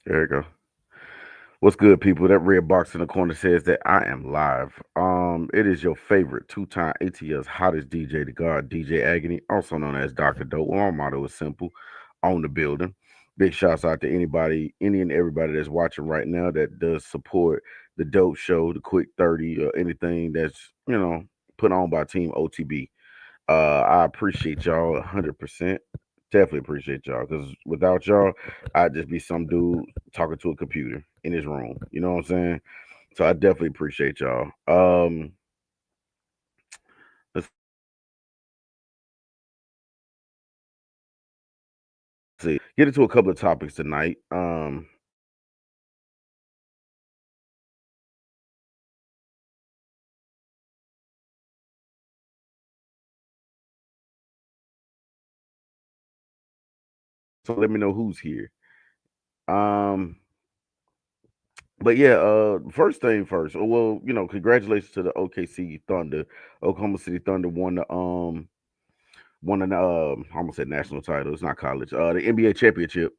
There you go. What's good, people? That red box in the corner says that I am live. It is your favorite two-time ATL's hottest DJ, the God DJ Agony, also known as Dr. Dope. Well, my motto is simple: own the building. Big shouts out to anybody, any and everybody that's watching right now that does support the Dope Show, the Quick 30, or anything that's put on by Team OTB. I appreciate y'all 100%. Definitely appreciate y'all because without y'all, I'd just be some dude talking to a computer in his room. You know what I'm saying? So I definitely appreciate y'all. Let's see. Get into a couple of topics tonight. So let me know who's here. Um, but yeah, first thing first. Well, congratulations to the OKC Thunder. Oklahoma City Thunder won an I almost said national title. It's not college. The NBA championship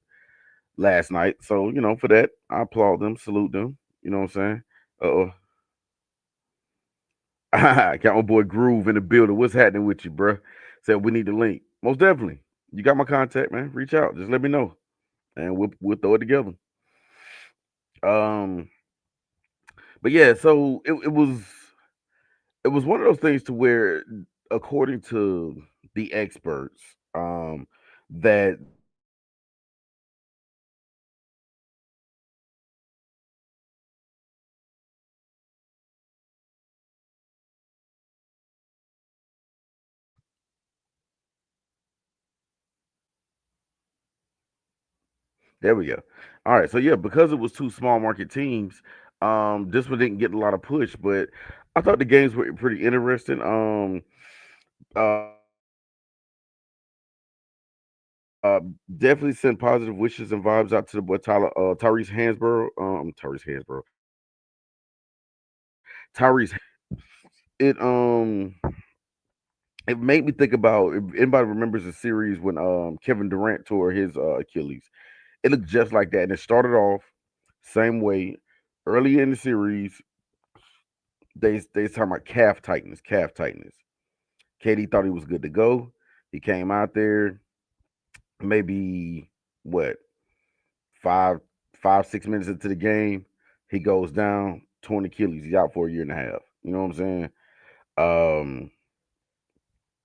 last night. So, for that, I applaud them, salute them. You know what I'm saying? Uh got my boy Groove in the building. What's happening with you, bro? Said we need the link. Most definitely. You got my contact, man. Reach out. Just let me know. And we'll throw it together. Um, but yeah, so it was one of those things to where, according to the experts, that there we go. All right, so yeah, because it was two small market teams, this one didn't get a lot of push, but I thought the games were pretty interesting. Uh, Definitely send positive wishes and vibes out to the boy Tyrese Hansborough. Tyrese Hansborough. Tyrese. It it made me think about if anybody remembers the series when Kevin Durant tore his Achilles. It looked just like that, and it started off same way. Early in the series, they talking about calf tightness. KD thought he was good to go. He came out there, maybe what, five, 6 minutes into the game, he goes down, torn Achilles. He's out for a year and a half. You know what I'm saying? Um,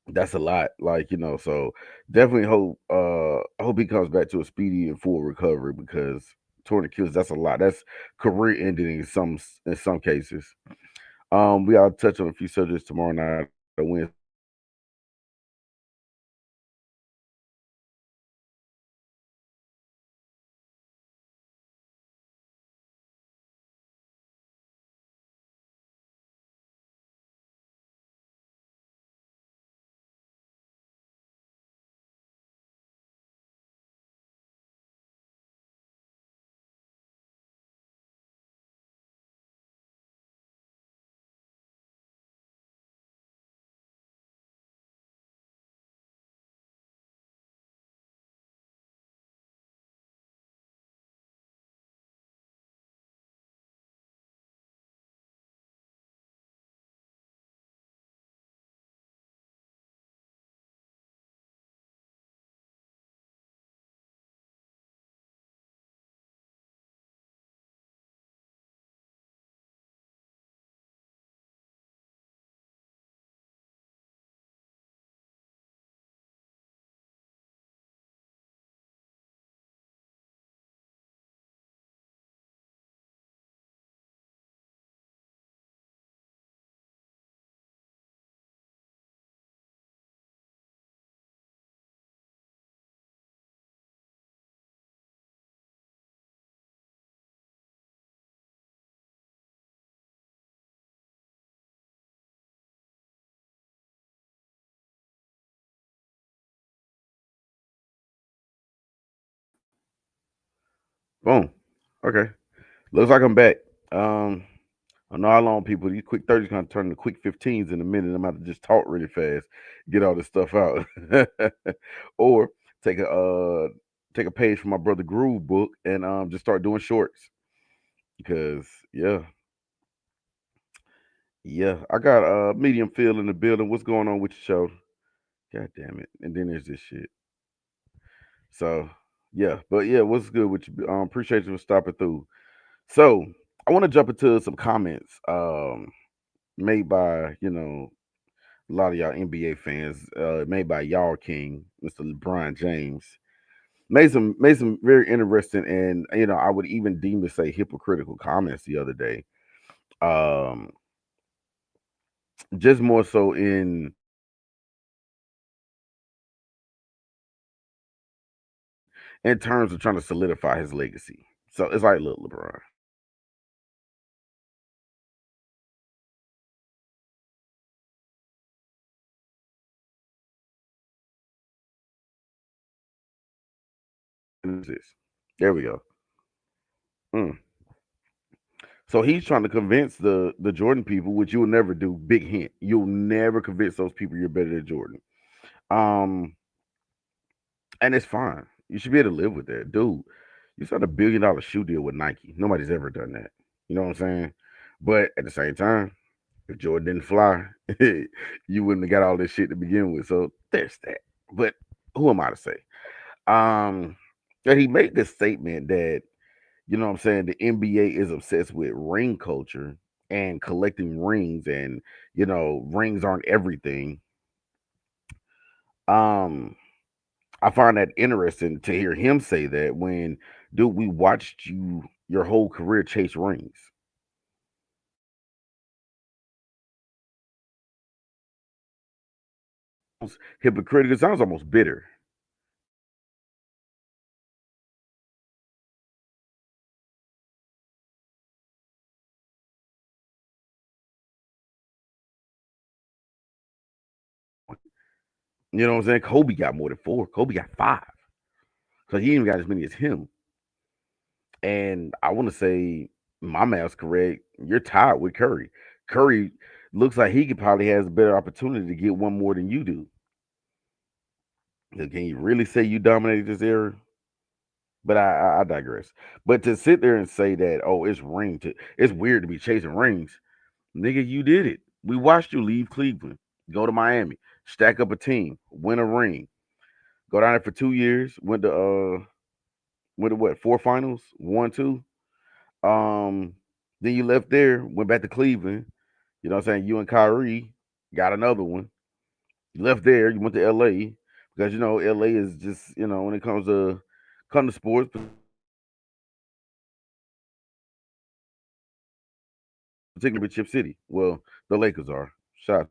that's a lot. Like, so definitely hope I hope he comes back to a speedy and full recovery because torn Achilles, that's a lot. That's career ending in some cases. We gotta touch on a few subjects tomorrow night. A win. Boom. Okay. Looks like I'm back. I know how long people these quick 30s gonna turn to quick 15s in a minute. I'm about to just talk really fast, get all this stuff out. Or take a take a page from my brother Groove book and just start doing shorts because yeah, I got medium feel in the building. What's going on with your show? God damn it! And then there's this shit. So yeah, but yeah, what's good with you? Appreciate you for stopping through. So I want to jump into some comments made by a lot of y'all NBA fans, made by y'all King, Mr. LeBron James. Made some very interesting and I would even deem to say hypocritical comments the other day. Um, just more so in terms of trying to solidify his legacy. So it's like, look, LeBron. There we go. Mm. So he's trying to convince the Jordan people, which you will never do. Big hint: you'll never convince those people you're better than Jordan. Um, and it's fine. You should be able to live with that, dude. You signed $1 billion shoe deal with Nike. Nobody's ever done that. You know what I'm saying? But at the same time, if Jordan didn't fly, you wouldn't have got all this shit to begin with. So there's that. But who am I to say? Um, that he made this statement that what I'm saying, the NBA is obsessed with ring culture and collecting rings, and rings aren't everything. Um, I find that interesting to hear him say that when, dude, we watched you your whole career chase rings. Hypocritical. It sounds almost bitter. You know what I'm saying? Kobe got more than four. Kobe got five. So he even got as many as him. And I want to say my math's correct. You're tied with Curry. Curry looks like he could probably has a better opportunity to get one more than you do. Can you really say you dominated this era? But I digress. But to sit there and say that, oh, it's weird to be chasing rings, nigga, you did it. We watched you leave Cleveland, go to Miami, stack up a team, win a ring, go down there for 2 years, went to what, four finals, won two. Um, then you left there, went back to Cleveland. You know what I'm saying? You and Kyrie got another one. You left there, you went to LA because LA is just, when it comes to sports, particularly Chip City. Well, the Lakers are. Shot.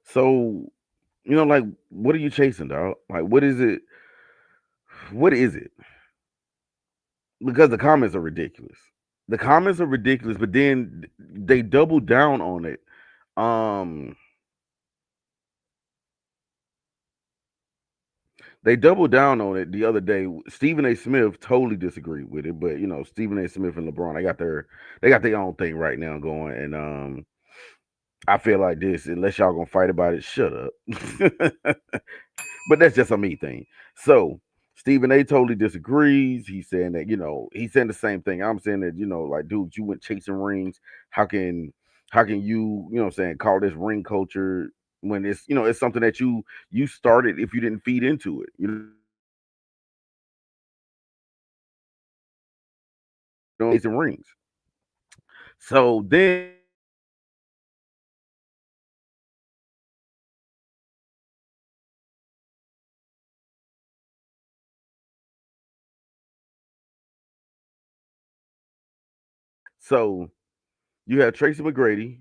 So, like, what are you chasing, dog? Like, what is it? What is it? Because the comments are ridiculous. The comments are ridiculous, but then they double down on it. Um, they doubled down on it the other day. Stephen A. Smith totally disagreed with it, but Stephen A. Smith and LeBron, they got their own thing right now going, and I feel like this. Unless y'all gonna fight about it, shut up. But that's just a me thing. So Stephen A. totally disagrees. He's saying that he's saying the same thing. I'm saying that like, dude, you went chasing rings. How can you what I'm saying, call this ring culture when it's something that you started if you didn't feed into it. Chasing rings. So then so you have Tracy McGrady,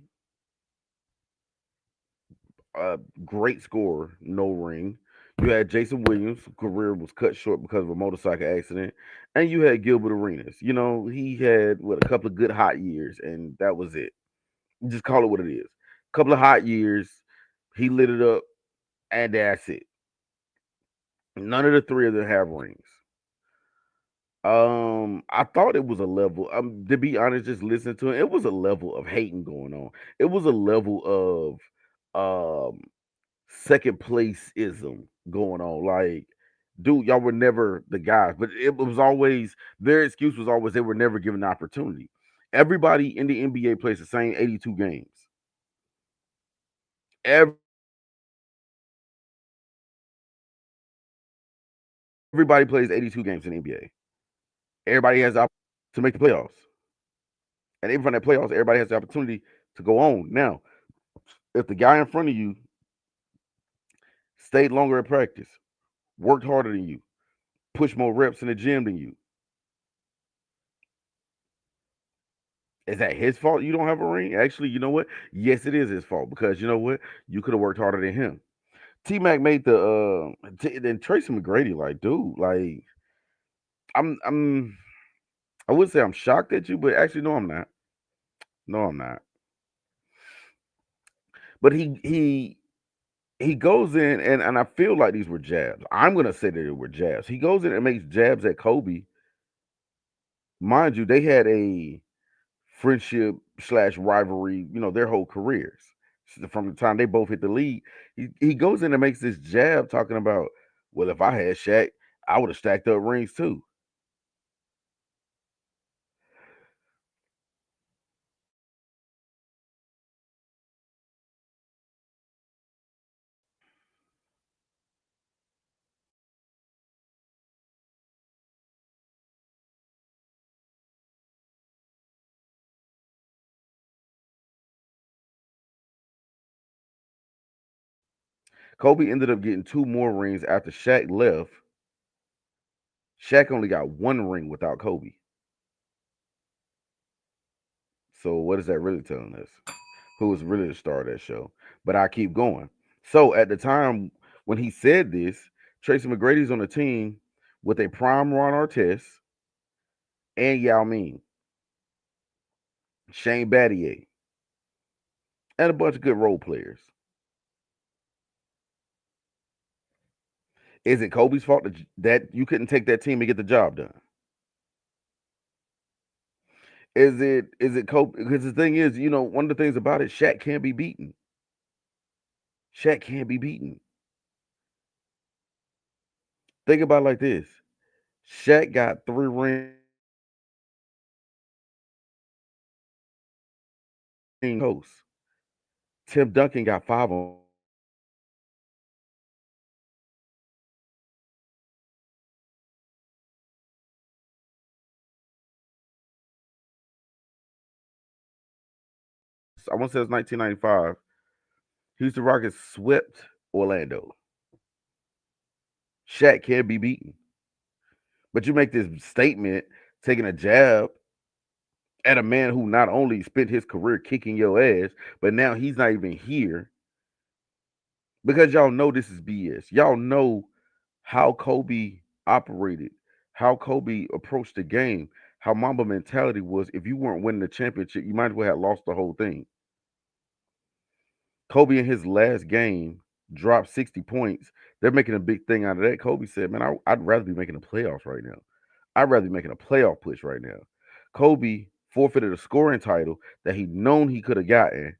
great scorer, no ring. You had Jason Williams, career was cut short because of a motorcycle accident, and you had Gilbert Arenas. He had a couple of good hot years, and that was it. Just call it what it is. Couple of hot years, he lit it up, and that's it. None of the three of them have rings. I thought it was a level. To be honest, just listening to it was a level of hating going on. It was a level of second place ism going on. Like, dude, y'all were never the guys, but it was always their excuse was always they were never given the opportunity. Everybody in the NBA plays the same 82 games. Everybody plays 82 games in the NBA. Everybody has the to make the playoffs. And even from that playoffs, everybody has the opportunity to go on. Now, if the guy in front of you stayed longer at practice, worked harder than you, pushed more reps in the gym than you, is that his fault you don't have a ring? Actually, you know what? Yes, it is his fault because you know what? You could have worked harder than him. T Mac made then Tracy McGrady, like, dude, like, I'm I would say I'm shocked at you, but actually, no, I'm not. No, I'm not. But he goes in and I feel like these were jabs. I'm gonna say that they were jabs. He goes in and makes jabs at Kobe. Mind you, they had a friendship slash rivalry, their whole careers. From the time they both hit the league. He goes in and makes this jab talking about, well, if I had Shaq, I would have stacked up rings too. Kobe ended up getting two more rings after Shaq left. Shaq only got one ring without Kobe. So what is that really telling us? Who was really the star of that show? But I keep going. So at the time when he said this, Tracy McGrady's on the team with a prime Ron Artest and Yao Ming, Shane Battier, and a bunch of good role players. Is it Kobe's fault that you couldn't take that team and get the job done? Is it Kobe? Because the thing is, one of the things about it, Shaq can't be beaten. Shaq can't be beaten. Think about it like this: Shaq got 3 rings coast. Tim Duncan got 5 I want to say it's 1995. Houston Rockets swept Orlando. Shaq can't be beaten. But you make this statement taking a jab at a man who not only spent his career kicking your ass, but now he's not even here because y'all know this is BS. Y'all know how Kobe operated, how Kobe approached the game, how Mamba mentality was. If you weren't winning the championship, you might as well have lost the whole thing. Kobe in his last game dropped 60 points. They're making a big thing out of that. Kobe said, "Man, I'd rather be making the playoffs right now. I'd rather be making a playoff push right now." Kobe forfeited a scoring title that he known he could have gotten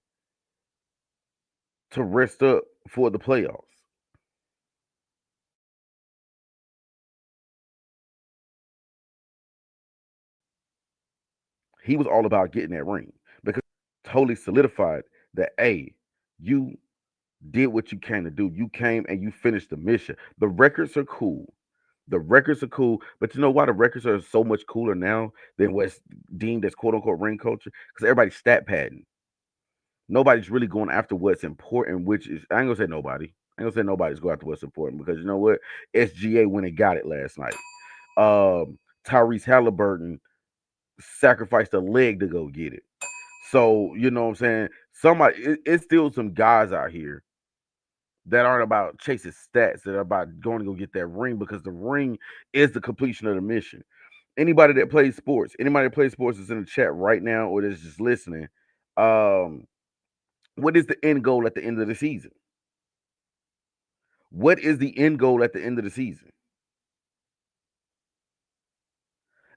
to rest up for the playoffs. He was all about getting that ring because totally solidified that, hey, you did what you came to do. You came and you finished the mission. The records are cool. The records are cool, but you know why the records are so much cooler now than what's deemed as quote unquote ring culture? Because everybody's stat padding. Nobody's really going after what's important, which is I ain't gonna say nobody. I ain't gonna say nobody's going after what's important because you know what? SGA went and got it last night. Tyrese Halliburton sacrificed a leg to go get it. So you know what I'm saying? It's still some guys out here that aren't about chasing stats, that are about going to go get that ring because the ring is the completion of the mission. Anybody that plays sports is in the chat right now or that's just listening. Um, what is the end goal at the end of the season? What is the end goal at the end of the season?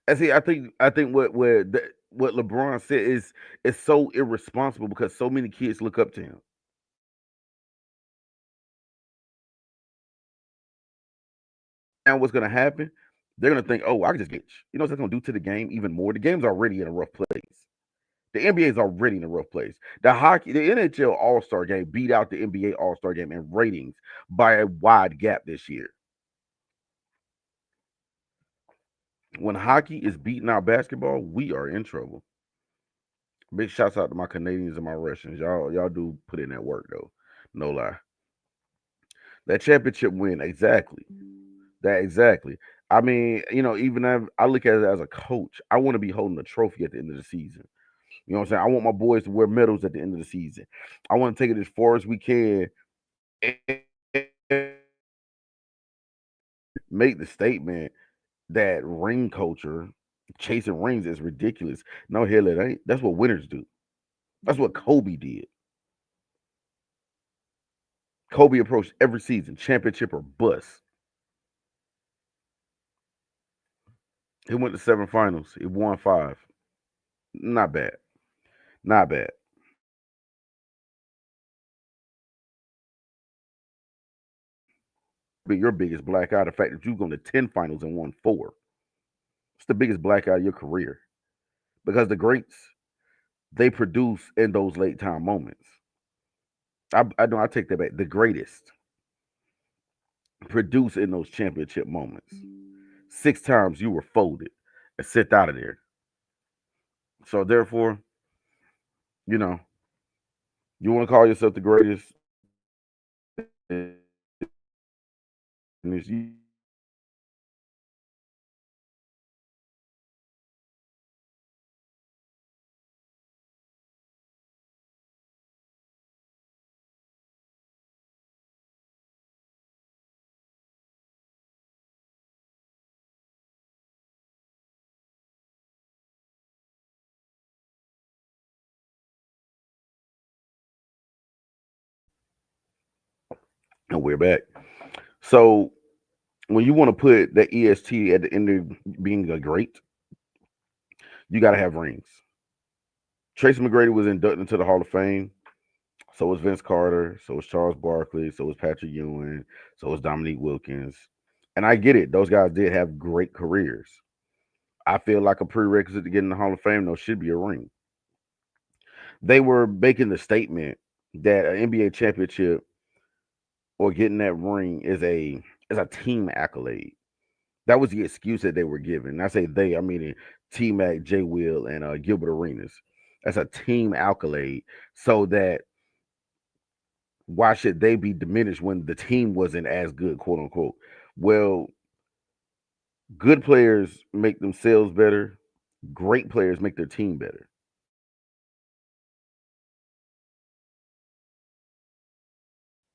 I see. I think what LeBron said is so irresponsible because so many kids look up to him. Now what's gonna happen? They're gonna think, oh, I can just get. You know what that's gonna do to the game even more? The game's already in a rough place. The NBA is already in a rough place. The NHL All Star Game beat out the NBA All Star Game in ratings by a wide gap this year. When hockey is beating out basketball, we are in trouble. Big shouts out to my Canadians and my Russians. Y'all do put in that work though. No lie. That championship win, exactly. That exactly. I mean, even if I look at it as a coach, I want to be holding a trophy at the end of the season. You know what I'm saying? I want my boys to wear medals at the end of the season. I want to take it as far as we can and make the statement that ring culture, chasing rings is ridiculous. No, hell, it ain't. That's what winners do. That's what Kobe did. Kobe approached every season, championship or bust. He went to 7 finals. He won 5. Not bad. Not bad. But your biggest blackout, the fact that you've gone to 10 finals and won 4. It's the biggest blackout of your career. Because the greats, they produce in those late time moments. I know I take that back. The greatest produce in those championship moments. 6 times you were folded and sent out of there. So therefore, you know, you want to call yourself the greatest, and it's you and we're back. So when you want to put that EST at the end of being a great, you got to have rings. Tracy McGrady was inducted into the Hall of Fame. So was Vince Carter. So was Charles Barkley. So was Patrick Ewing. So was Dominique Wilkins. And I get it; those guys did have great careers. I feel like a prerequisite to get in the Hall of Fame, though, should be a ring. They were making the statement that an NBA championship or getting that ring is a team accolade. That was the excuse that they were given. And I say they, I mean T Mac, J Will, and Gilbert Arenas. That's a team accolade. So that why should they be diminished when the team wasn't as good, quote unquote? Well, good players make themselves better. Great players make their team better.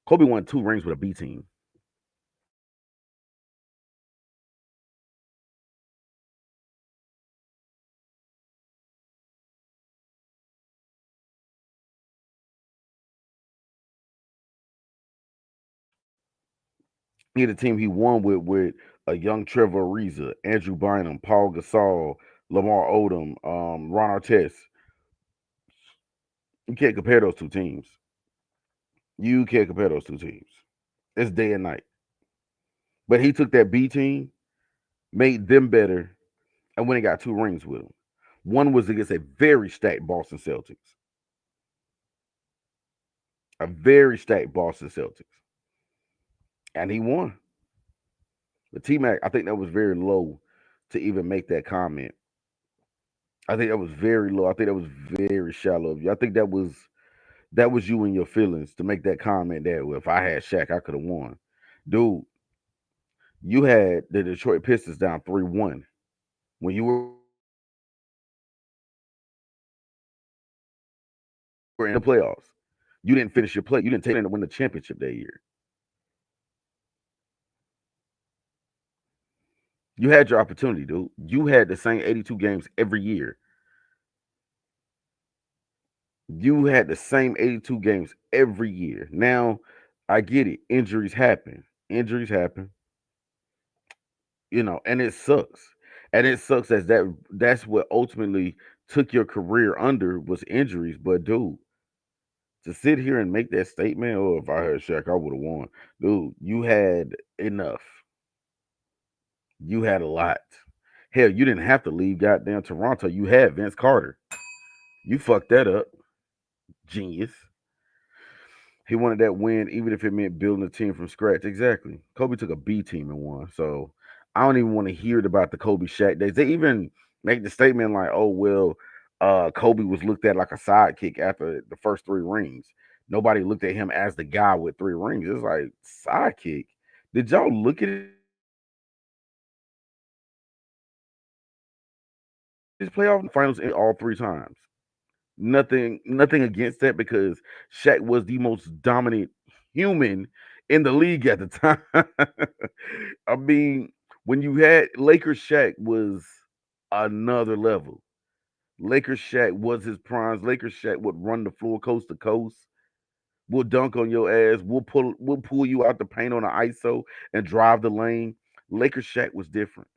Kobe won 2 rings with a B team. He had a team he won with a young Trevor Ariza, Andrew Bynum, Paul Gasol, Lamar Odom, Ron Artest. You can't compare those 2 teams. You can't compare those 2 teams. It's day and night. But he took that B team, made them better, and went and got 2 rings with them. One was against a very stacked Boston Celtics. A very stacked Boston Celtics. And he won. But T Mac, I think that was very low to even make that comment. I think that was very low. I think that was very shallow of you. I think that was you and your feelings to make that comment that, well, if I had Shaq, I could have won. Dude, you had the Detroit Pistons down 3-1 when you were in the playoffs. You didn't finish your play. You didn't take in to win the championship that year. You had your opportunity, dude. You had the same 82 games every year. You had the same 82 games every year. Now, I get it. Injuries happen. Injuries happen, and it sucks. And it sucks as that's what ultimately took your career under was injuries. But dude, to sit here and make that statement, oh, if I had Shaq, I would have won. Dude, you had enough. You had a lot. Hell, you didn't have to leave goddamn Toronto. You had Vince Carter. You fucked that up. Genius. He wanted that win, even if it meant building a team from scratch. Exactly. Kobe took a B team and won. So I don't even want to hear it about the Kobe Shaq days. They even make the statement like, oh, well, Kobe was looked at like a sidekick after the first three rings. Nobody looked at him as the guy with three rings. It's like, sidekick. Did y'all look at his playoff finals all three times? Nothing against that because Shaq was the most dominant human in the league at the time. I mean, when you had Lakers Shaq was another level. Lakers Shaq was his primes. Lakers Shaq would run the floor coast to coast. We'll dunk on your ass. We'll pull you out the paint on an ISO and drive the lane. Lakers Shaq was different.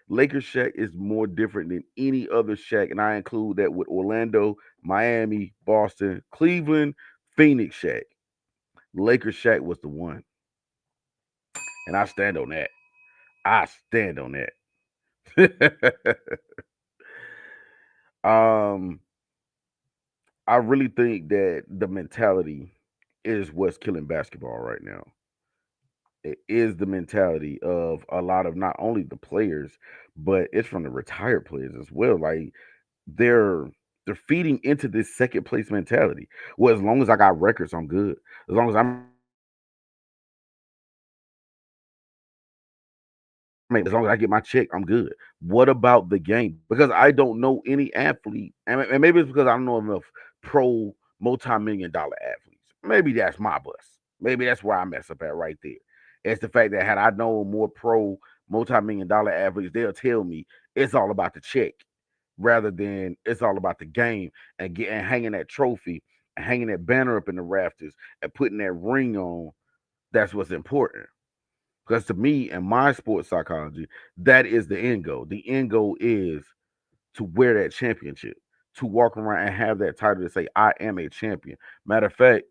Lakers Shaq is more different than any other Shaq, and I include that with Orlando, Miami, Boston, Cleveland, Phoenix Shaq. Lakers Shaq was the one, and I stand on that. I stand on that. um, I really think that the mentality is what's killing basketball right now. It is the mentality of a lot of not only the players, but it's from the retired players as well. Like they're they're feeding into this second place mentality. Well, as long as I got records, I'm good. As long as I'm as long as I get my check, I'm good. What about the game? Because I don't know any athlete, and maybe it's because I don't know enough pro multi-million dollar athletes. Maybe that's my bust. Maybe that's where I mess up at right there. It's the fact that had I known more pro multi-million dollar athletes, they'll tell me it's all about the check rather than it's all about the game and getting hanging that trophy and hanging that banner up in the rafters and putting that ring on. That's what's important. Because to me and my sports psychology, that is the end goal. The end goal is to wear that championship, to walk around and have that title to say, I am a champion. Matter of fact,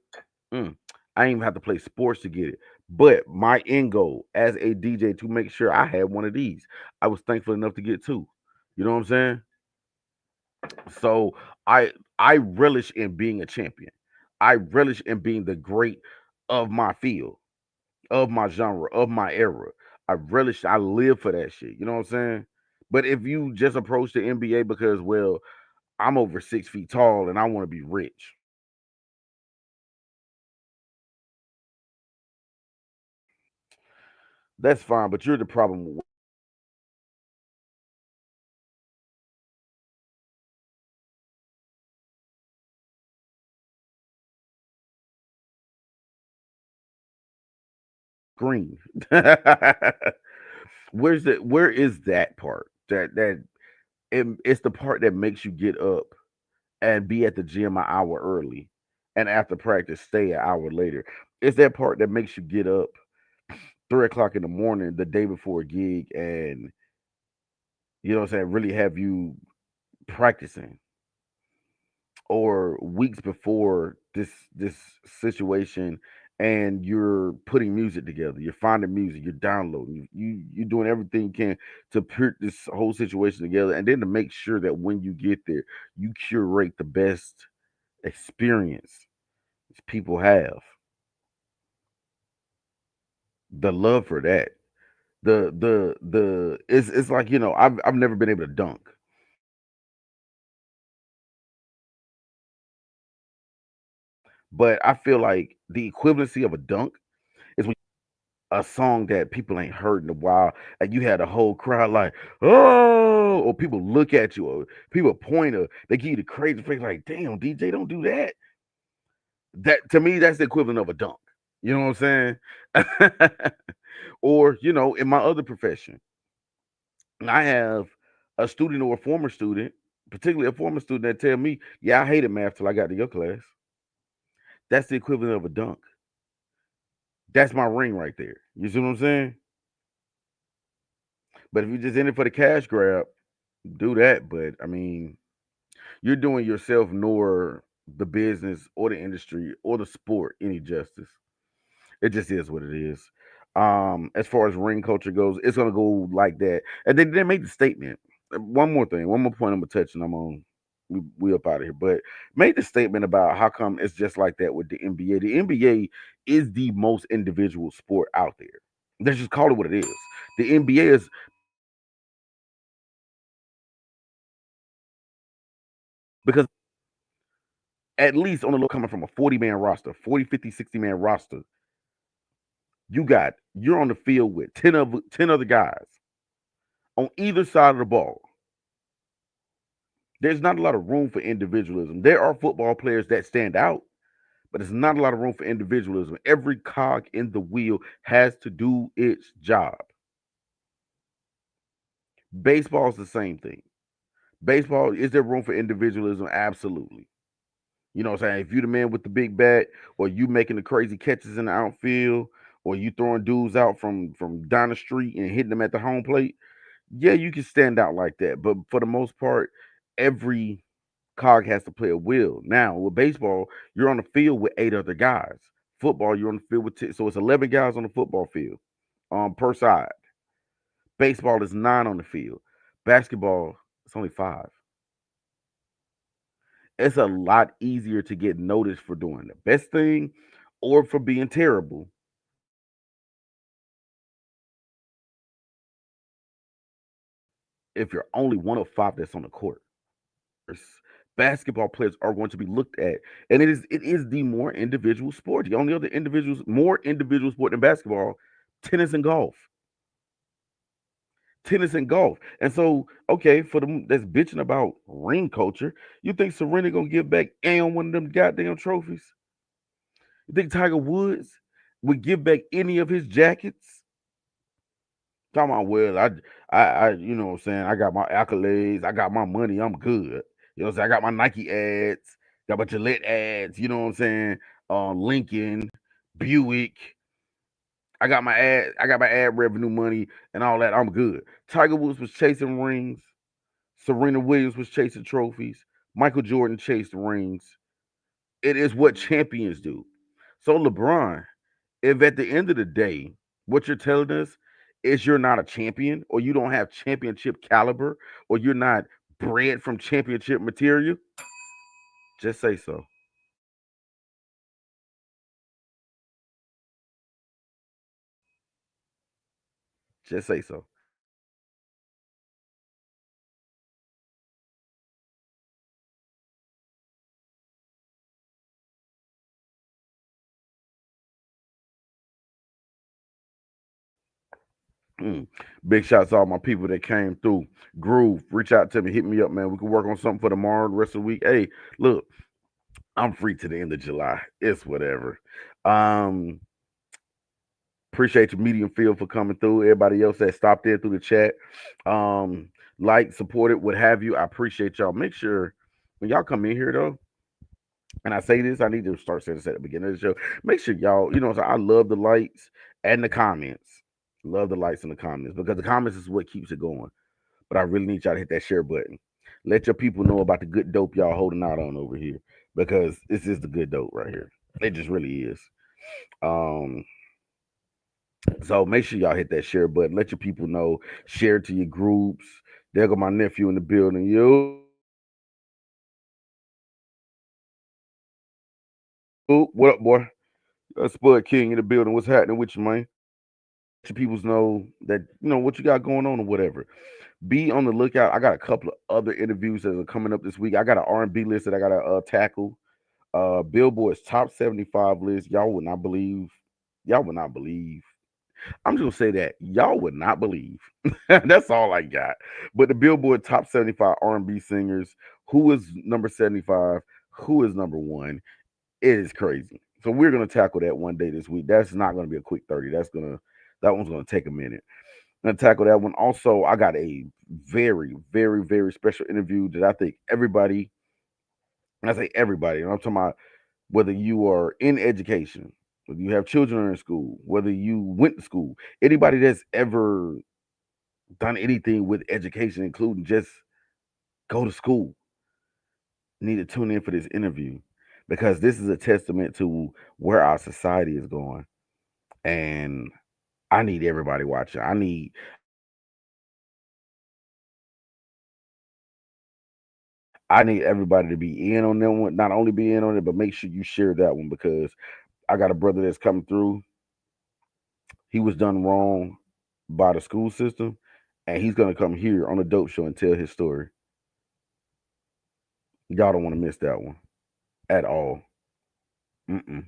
mm, I didn't even have to play sports to get it. But my end goal as a DJ to make sure I had one of these. I was thankful enough to get two. You know what I'm saying? So I relish in being a champion. I relish in being the great of my field, of my genre, of my era. I live for that shit. You know what I'm saying? But if you just approach the NBA because, well, I'm over 6 feet tall and I want to be rich, that's fine. But you're the problem with green. Where is that part? It's the part that makes you get up and be at the gym an hour early and after practice stay an hour later. It's that part that makes you get up 3 o'clock in the morning the day before a gig and you know what I'm saying, really have you practicing or weeks before this situation and you're putting music together, you're finding music, you're downloading, you're doing everything you can to put this whole situation together and then to make sure that when you get there you curate the best experience people have. The love for that, the it's like, you know, I've never been able to dunk, but I feel like the equivalency of a dunk is when a song that people ain't heard in a while, and you had a whole crowd like, "Oh!" or people look at you, or people point, or they give you the crazy face like, "Damn, DJ, don't do that." That to me, that's the equivalent of a dunk. You know what I'm saying? Or you know, in my other profession, I have a student or a former student, particularly a former student, that tell me, "Yeah, I hated math till I got to your class." That's the equivalent of a dunk. That's my ring right there. You see what I'm saying? But if you're just in it for the cash grab, do that. But I mean, you're doing yourself nor the business or the industry or the sport any justice. It just is what it is. As far as ring culture goes, it's gonna go like that. And then they made the statement. One more thing, one more point I'm gonna touch, and I'm on. We up out of here. But made the statement about how come it's just like that with the NBA. The NBA is the most individual sport out there. Let's just call it what it is. The NBA is because at least on the low coming from a 40 man roster, 40, 50, 60 man roster, you're on the field with 10 other guys on either side of the ball. There's not a lot of room for individualism. There are football players that stand out, but there's not a lot of room for individualism. Every cog in the wheel has to do its job. Baseball is the same thing. Baseball, is there room for individualism? Absolutely. You know what I'm saying? If you the man with the big bat, or you making the crazy catches in the outfield, or you throwing dudes out from down the street and hitting them at the home plate, yeah, you can stand out like that. But for the most part, every cog has to play a wheel. Now with baseball, you're on the field with 8 other guys. Football, you're on the field with 10, so it's 11 guys on the football field, per side. Baseball is 9 on the field. Basketball, it's only 5. It's a lot easier to get noticed for doing the best thing or for being terrible if you're only one of 5 that's on the court. Basketball players are going to be looked at, and it is the more individual sport. The only other individuals more individual sport than basketball, tennis and golf. Tennis and golf. And so, okay, for them that's bitching about ring culture, you think Serena gonna give back and one of them goddamn trophies? You think Tiger Woods would give back any of his jackets? Talking about, well, you know what I'm saying, I got my accolades, I got my money, I'm good. You know what I'm saying? I got my Nike ads, got my Gillette ads, you know what I'm saying? Lincoln, Buick, I got my ad revenue money and all that. I'm good. Tiger Woods was chasing rings. Serena Williams was chasing trophies. Michael Jordan chased rings. It is what champions do. So LeBron, if at the end of the day, what you're telling us is you're not a champion, or you don't have championship caliber, or you're not bred from championship material, just say so. Just say so. Mm. Big shots to all my people that came through. Groove, reach out to me, hit me up, man. We can work on something for tomorrow, the rest of the week. Hey, look, I'm free to the end of July. It's whatever. Um, Appreciate your medium field for coming through. Everybody else that stopped in through the chat, like, supported, what have you. I appreciate y'all. Make sure when y'all come in here though, and I say this, I need to start saying this at the beginning of the show. Make sure y'all, you know, I love the likes and the comments. Love the likes and the comments because the comments is what keeps it going. But I really need y'all to hit that share button. Let your people know about the good dope y'all holding out on over here because this is the good dope right here. It just really is. Um, so make sure y'all hit that share button. Let your people know. Share it to your groups. There go my nephew in the building. You, what up, boy? Spud King in the building. What's happening with you, man? Let your peoples know that you know what you got going on or whatever. Be on the lookout. I got a couple of other interviews that are coming up this week. I got an R&B list that I got to tackle. Billboard's top 75 list. Y'all would not believe. Y'all would not believe. I'm just gonna say that y'all would not believe. That's all I got. But the Billboard top 75 R&B singers, who is number 75, who is number one, it is crazy. So we're gonna tackle that one day this week. That's not gonna be a quick 30. That one's gonna take a minute. I'm gonna tackle that one. Also, I got a very, very, very special interview that I think everybody, and I say everybody, and I'm talking about whether you are in education, whether you have children in school, whether you went to school, anybody that's ever done anything with education, including just go to school, need to tune in for this interview because this is a testament to where our society is going. And I need everybody watching. I need everybody to be in on that one. Not only be in on it, but make sure you share that one because I got a brother that's coming through. He was done wrong by the school system, and he's gonna come here on the Dope Show and tell his story. Y'all don't want to miss that one at all. Mm-mm.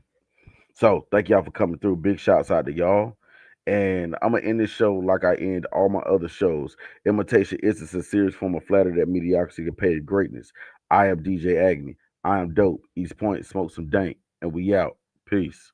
So thank y'all for coming through. Big shouts out to y'all. And I'm gonna end this show like I end all my other shows. Imitation is a sincere form of flattery that mediocrity compared to greatness. I am DJ Agni. I am dope. East Point, smoke some dank, and we out. Peace.